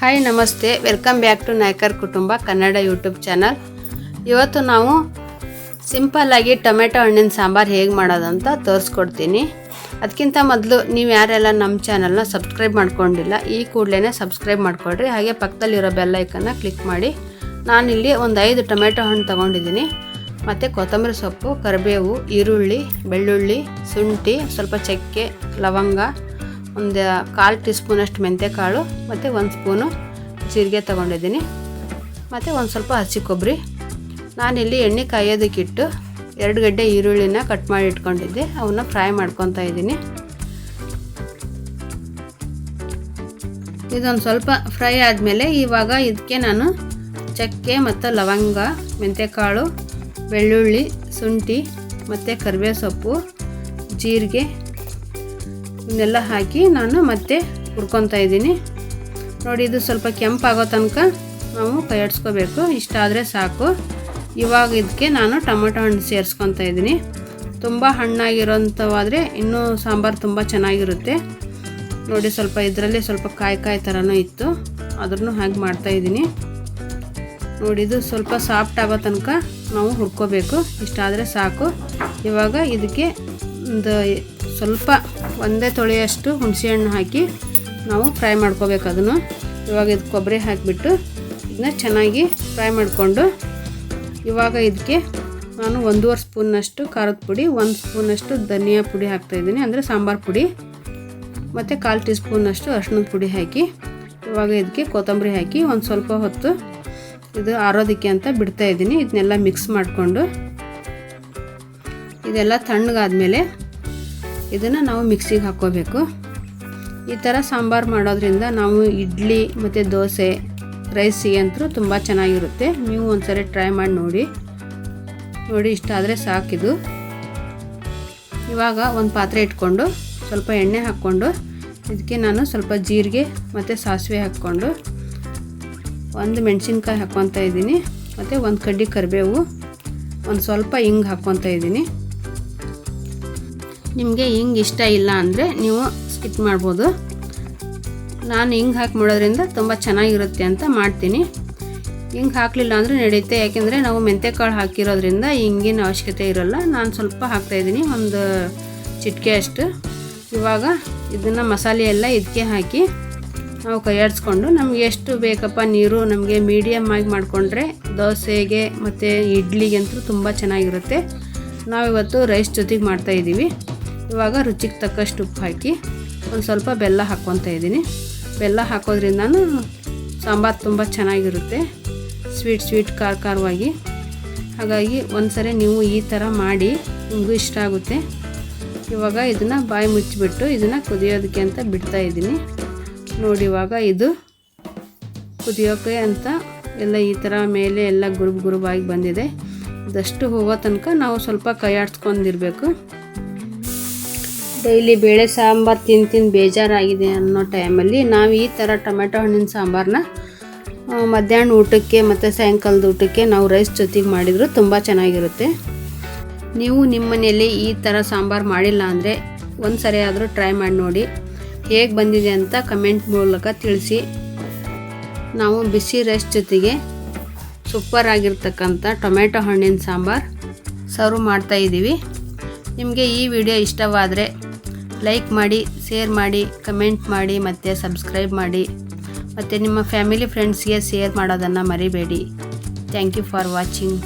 Hi ನಮಸ್ತೆ, welcome back to Naikar ಕುಟುಂಬ Kannada YouTube channel. ಇವತ್ತು ನಾವು ಸಿಂಪಲ್ಲಾಗಿ ಟೊಮೆಟೊ ಹಣ್ಣಿನ ಸಾಂಬಾರು ಹೇಗೆ ಮಾಡೋದಂತ ತೋರಿಸ್ಕೊಡ್ತೀನಿ. ಅದಕ್ಕಿಂತ ಮೊದಲು ನೀವು ಯಾರೆಲ್ಲ ನಮ್ಮ ಚಾನಲ್ನ ಸಬ್ಸ್ಕ್ರೈಬ್ ಮಾಡ್ಕೊಂಡಿಲ್ಲ, ಈ ಕೂಡಲೇ ಸಬ್ಸ್ಕ್ರೈಬ್ ಮಾಡ್ಕೊಳ್ರಿ. ಹಾಗೆ ಪಕ್ಕದಲ್ಲಿರೋ ಬೆಲ್ ಐಕನ್ನ ಕ್ಲಿಕ್ ಮಾಡಿ. ನಾನಿಲ್ಲಿ ಒಂದು 5 ಟೊಮೆಟೊ ಹಣ್ಣು ತೊಗೊಂಡಿದ್ದೀನಿ. ಮತ್ತು ಕೊತ್ತಂಬರಿ ಸೊಪ್ಪು, ಕರಿಬೇವು, ಈರುಳ್ಳಿ, ಬೆಳ್ಳುಳ್ಳಿ, ಶುಂಠಿ, ಸ್ವಲ್ಪ ಚಕ್ಕೆ, ಲವಂಗ, ಒಂದು 1/4 ಟೀ ಸ್ಪೂನಷ್ಟು ಮೆಂತ್ಯಕಾಳು ಮತ್ತು 1 ಸ್ಪೂನು ಜೀರಿಗೆ ತೊಗೊಂಡಿದ್ದೀನಿ. ಮತ್ತು ಒಂದು ಸ್ವಲ್ಪ ಹಸಿ ಕೊಬ್ಬರಿ. ನಾನಿಲ್ಲಿ ಎಣ್ಣೆ ಕಾಯೋದಕ್ಕಿಟ್ಟು 2 ಗಡ್ಡೆ ಈರುಳ್ಳಿನ ಕಟ್ ಮಾಡಿ ಇಟ್ಕೊಂಡಿದ್ದೆ, ಅವನ್ನ ಫ್ರೈ ಮಾಡ್ಕೊತಾ ಇದ್ದೀನಿ. ಇದೊಂದು ಸ್ವಲ್ಪ ಫ್ರೈ ಆದಮೇಲೆ ಇವಾಗ ಇದಕ್ಕೆ ನಾನು ಚಕ್ಕೆ ಮತ್ತು ಲವಂಗ, ಮೆಂತ್ಯಕಾಳು, ಬೆಳ್ಳುಳ್ಳಿ, ಶುಂಠಿ ಮತ್ತು ಕರಿಬೇವು ಸೊಪ್ಪು, ಜೀರಿಗೆ ಇವನ್ನೆಲ್ಲ ಹಾಕಿ ನಾನು ಮತ್ತೆ ಹುರ್ಕೊತಾ ಇದ್ದೀನಿ. ನೋಡಿ, ಇದು ಸ್ವಲ್ಪ ಕೆಂಪಾಗೋ ತನಕ ನಾವು ಕೈಯಾಡಿಸ್ಕೋಬೇಕು. ಇಷ್ಟ ಆದರೆ ಸಾಕು. ಇವಾಗ ಇದಕ್ಕೆ ನಾನು ಟೊಮೆಟೊ ಹಣ್ಣು ಸೇರಿಸ್ಕೊತಾ ಇದ್ದೀನಿ. ತುಂಬ ಹಣ್ಣಾಗಿರೋಂಥವಾದರೆ ಇನ್ನೂ ಸಾಂಬಾರು ತುಂಬ ಚೆನ್ನಾಗಿರುತ್ತೆ. ನೋಡಿ, ಸ್ವಲ್ಪ ಇದರಲ್ಲಿ ಸ್ವಲ್ಪ ಕಾಯಿ ಥರನೂ ಇತ್ತು, ಅದ್ರೂ ಹಾಗೆ ಮಾಡ್ತಾಯಿದ್ದೀನಿ. ನೋಡಿ, ಇದು ಸ್ವಲ್ಪ ಸಾಫ್ಟ್ ಆಗೋ ತನಕ ನಾವು ಹುರ್ಕೋಬೇಕು. ಇಷ್ಟ ಆದರೆ ಸಾಕು. ಇವಾಗ ಇದಕ್ಕೆ ಒಂದು ಸ್ವಲ್ಪ ಒಂದೇ ತೊಳೆಯಷ್ಟು ಹುಣಸೆಹಣ್ಣು ಹಾಕಿ ನಾವು ಫ್ರೈ ಮಾಡ್ಕೋಬೇಕು ಅದನ್ನು. ಇವಾಗ ಇದು ಕೊಬ್ಬರಿ ಹಾಕಿಬಿಟ್ಟು ಇದನ್ನ ಚೆನ್ನಾಗಿ ಫ್ರೈ ಮಾಡಿಕೊಂಡು, ಇವಾಗ ಇದಕ್ಕೆ ನಾನು 1.5 ಸ್ಪೂನ್ನಷ್ಟು ಖಾರದ ಪುಡಿ, 1 ಸ್ಪೂನಷ್ಟು ಧನಿಯಾ ಪುಡಿ ಹಾಕ್ತಾಯಿದ್ದೀನಿ, ಅಂದರೆ ಸಾಂಬಾರು ಪುಡಿ, ಮತ್ತು 1/4 ಟೀ ಸ್ಪೂನಷ್ಟು ಅರಿಶಿಣದ ಪುಡಿ ಹಾಕಿ ಇವಾಗ ಇದಕ್ಕೆ ಕೊತ್ತಂಬರಿ ಹಾಕಿ ಒಂದು ಸ್ವಲ್ಪ ಹೊತ್ತು ಇದು ಆರೋದಕ್ಕೆ ಅಂತ ಬಿಡ್ತಾಯಿದ್ದೀನಿ. ಇದನ್ನೆಲ್ಲ ಮಿಕ್ಸ್ ಮಾಡಿಕೊಂಡು ಇದೆಲ್ಲ ತಣ್ಣಗಾದ್ಮೇಲೆ ಇದನ್ನು ನಾವು ಮಿಕ್ಸಿಗೆ ಹಾಕ್ಕೋಬೇಕು. ಈ ಥರ ಸಾಂಬಾರು ಮಾಡೋದ್ರಿಂದ ನಾವು ಇಡ್ಲಿ ಮತ್ತು ದೋಸೆ, ರೈಸಿಗೆ ಅಂತೂ ತುಂಬ ಚೆನ್ನಾಗಿರುತ್ತೆ. ನೀವು ಒಂದ್ಸರಿ ಟ್ರೈ ಮಾಡಿ ನೋಡಿ. ಇಷ್ಟ ಆದರೆ ಸಾಕಿದು. ಇವಾಗ ಒಂದು ಪಾತ್ರೆ ಇಟ್ಕೊಂಡು ಸ್ವಲ್ಪ ಎಣ್ಣೆ ಹಾಕ್ಕೊಂಡು ಇದಕ್ಕೆ ನಾನು ಸ್ವಲ್ಪ ಜೀರಿಗೆ ಮತ್ತು ಸಾಸಿವೆ ಹಾಕ್ಕೊಂಡು 1 ಮೆಣಸಿನ್ಕಾಯಿ ಹಾಕ್ಕೊತಾ ಇದ್ದೀನಿ, ಮತ್ತು 1 ಕಡ್ಡಿ ಕರಿಬೇವು, ಒಂದು ಸ್ವಲ್ಪ ಹಿಂಗೆ ಹಾಕ್ಕೊತಾ ಇದ್ದೀನಿ. ನಿಮಗೆ ಹಿಂಗೆ ಇಷ್ಟ ಇಲ್ಲ ಅಂದರೆ ನೀವು ಸ್ಕಿಪ್ ಮಾಡ್ಬೋದು. ನಾನು ಹಿಂಗೆ ಹಾಕಿ ಮಾಡೋದ್ರಿಂದ ತುಂಬ ಚೆನ್ನಾಗಿರುತ್ತೆ ಅಂತ ಮಾಡ್ತೀನಿ. ಹಿಂಗೆ ಹಾಕಲಿಲ್ಲ ಅಂದರೆ ನಡೆಯುತ್ತೆ, ಯಾಕೆಂದರೆ ನಾವು ಮೆಂತ್ಯಕಾಳು ಹಾಕಿರೋದ್ರಿಂದ ಹಿಂಗಿನ ಅವಶ್ಯಕತೆ ಇರೋಲ್ಲ. ನಾನು ಸ್ವಲ್ಪ ಹಾಕ್ತಾಯಿದ್ದೀನಿ, ಒಂದು ಚಿಟಿಕೆ ಅಷ್ಟು. ಇವಾಗ ಇದನ್ನು ಮಸಾಲೆ ಎಲ್ಲ ಇದಕ್ಕೆ ಹಾಕಿ ನಾವು ಕೈಯಾಡಿಸ್ಕೊಂಡು ನಮಗೆ ಎಷ್ಟು ಬೇಕಪ್ಪ ನೀರು, ನಮಗೆ ಮೀಡಿಯಮ್ ಆಗಿ ಮಾಡಿಕೊಂಡ್ರೆ ದೋಸೆಗೆ ಮತ್ತು ಇಡ್ಲಿಗೆ ಅಂತೂ ತುಂಬ ಚೆನ್ನಾಗಿರುತ್ತೆ. ನಾವಿವತ್ತು ರೈಸ್ ಜೊತೆಗೆ ಮಾಡ್ತಾಯಿದ್ದೀವಿ. ಇವಾಗ ರುಚಿಗೆ ತಕ್ಕಷ್ಟು ಉಪ್ಪು ಹಾಕಿ ಒಂದು ಸ್ವಲ್ಪ ಬೆಲ್ಲ ಹಾಕ್ಕೊತಾ ಇದ್ದೀನಿ. ಬೆಲ್ಲ ಹಾಕೋದ್ರಿಂದನೂ ಸಾಂಬಾರು ತುಂಬ ಚೆನ್ನಾಗಿರುತ್ತೆ, ಸ್ವೀಟ್ ಖಾರವಾಗಿ. ಹಾಗಾಗಿ ಒಂದ್ಸರಿ ನೀವು ಈ ಥರ ಮಾಡಿ, ನಿಮಗೂ ಇಷ್ಟ ಆಗುತ್ತೆ. ಇವಾಗ ಇದನ್ನು ಬಾಯಿ ಮುಚ್ಚಿಬಿಟ್ಟು ಇದನ್ನು ಕುದಿಯೋದಕ್ಕೆ ಅಂತ ಬಿಡ್ತಾಯಿದ್ದೀನಿ. ನೋಡಿ, ಇವಾಗ ಇದು ಕುದಿಯೋಕ್ಕೆ ಅಂತ ಎಲ್ಲ ಈ ಥರ ಮೇಲೆ ಎಲ್ಲ ಗುರುಬಾಗಿ ಬಂದಿದೆ. ಇದಷ್ಟು ಹೋಗೋ ತನಕ ನಾವು ಸ್ವಲ್ಪ ಕೈಯಾಡಿಸ್ಕೊಂಡಿರಬೇಕು. ಡೈಲಿ ಬೇಳೆ ಸಾಂಬಾರು ತಿಂದು ಬೇಜಾರಾಗಿದೆ ಅನ್ನೋ ಟೈಮಲ್ಲಿ ನಾವು ಈ ಥರ ಟೊಮೆಟೊ ಹಣ್ಣಿನ ಸಾಂಬಾರನ್ನ ಮಧ್ಯಾಹ್ನ ಊಟಕ್ಕೆ ಮತ್ತು ಸಾಯಂಕಾಲದ ಊಟಕ್ಕೆ ನಾವು ರೈಸ್ ಜೊತೆಗೆ ಮಾಡಿದರೂ ತುಂಬ ಚೆನ್ನಾಗಿರುತ್ತೆ. ನೀವು ನಿಮ್ಮ ಮನೆಯಲ್ಲಿ ಈ ಥರ ಸಾಂಬಾರು ಮಾಡಿಲ್ಲ ಅಂದರೆ ಒಂದು ಸರಿ ಆದರೂ ಟ್ರೈ ಮಾಡಿ ನೋಡಿ. ಹೇಗೆ ಬಂದಿದೆ ಅಂತ ಕಮೆಂಟ್ ಮೂಲಕ ತಿಳಿಸಿ. ನಾವು ಬಿಸಿ ರೈಸ್ ಜೊತೆಗೆ ಸೂಪರ್ ಆಗಿರ್ತಕ್ಕಂಥ ಟೊಮೆಟೊ ಹಣ್ಣಿನ ಸಾಂಬಾರು ಸರ್ವ್ ಮಾಡ್ತಾಯಿದ್ದೀವಿ. ನಿಮಗೆ ಈ ವಿಡಿಯೋ ಇಷ್ಟವಾದರೆ ಲೈಕ್ ಮಾಡಿ, ಶೇರ್ ಮಾಡಿ, ಕಮೆಂಟ್ ಮಾಡಿ ಮತ್ತು ಸಬ್ಸ್ಕ್ರೈಬ್ ಮಾಡಿ. ಮತ್ತು ನಿಮ್ಮ ಫ್ಯಾಮಿಲಿ ಫ್ರೆಂಡ್ಸ್ಗೆ ಶೇರ್ ಮಾಡೋದನ್ನು ಮರಿಬೇಡಿ. Thank you for watching.